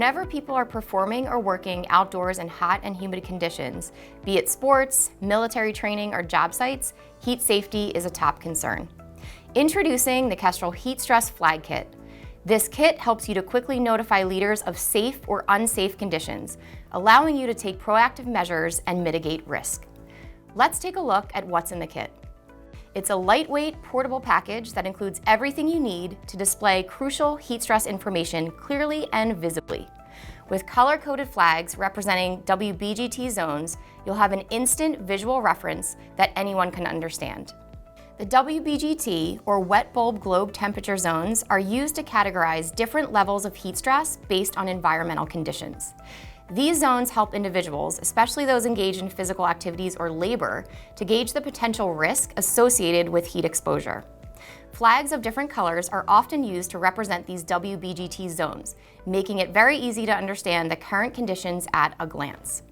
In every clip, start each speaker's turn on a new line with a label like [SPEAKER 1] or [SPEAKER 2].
[SPEAKER 1] Whenever people are performing or working outdoors in hot and humid conditions, be it sports, military training, or job sites, heat safety is a top concern. Introducing the Kestrel Heat Stress Flag Kit. This kit helps you to quickly notify leaders of safe or unsafe conditions, allowing you to take proactive measures and mitigate risk. Let's take a look at what's in the kit. It's a lightweight, portable package that includes everything you need to display crucial heat stress information clearly and visibly. With color-coded flags representing WBGT zones, you'll have an instant visual reference that anyone can understand. The WBGT, or wet bulb globe temperature zones, are used to categorize different levels of heat stress based on environmental conditions. These zones help individuals, especially those engaged in physical activities or labor, to gauge the potential risk associated with heat exposure. Flags of different colors are often used to represent these WBGT zones, making it very easy to understand the current conditions at a glance.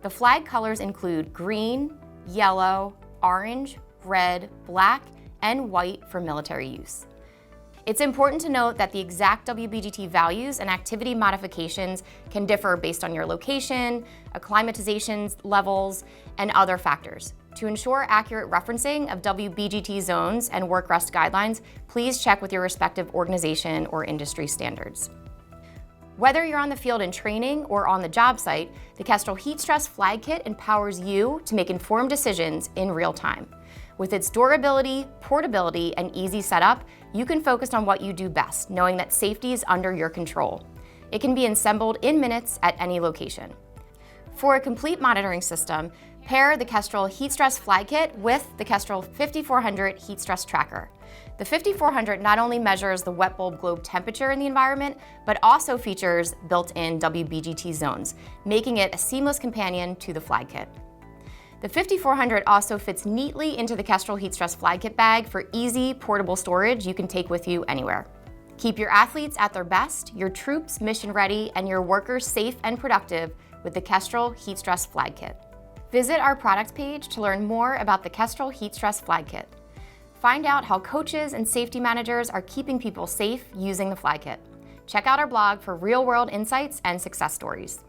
[SPEAKER 1] The flag colors include green, yellow, orange, red, black, and white for military use. It's important to note that the exact WBGT values and activity modifications can differ based on your location, acclimatization levels, and other factors. To ensure accurate referencing of WBGT zones and work rest guidelines, please check with your respective organization or industry standards. Whether you're on the field in training or on the job site, the Kestrel Heat Stress Flag Kit empowers you to make informed decisions in real time. With its durability, portability, and easy setup, you can focus on what you do best, knowing that safety is under your control. It can be assembled in minutes at any location. For a complete monitoring system, pair the Kestrel Heat Stress Flag Kit with the Kestrel 5400 Heat Stress Tracker. The 5400 not only measures the wet bulb globe temperature in the environment, but also features built-in WBGT zones, making it a seamless companion to the Flag Kit. The 5400 also fits neatly into the Kestrel Heat Stress Flag Kit bag for easy, portable storage you can take with you anywhere. Keep your athletes at their best, your troops mission ready, and your workers safe and productive with the Kestrel Heat Stress Flag Kit. Visit our product page to learn more about the Kestrel Heat Stress Flag Kit. Find out how coaches and safety managers are keeping people safe using the Flag Kit. Check out our blog for real-world insights and success stories.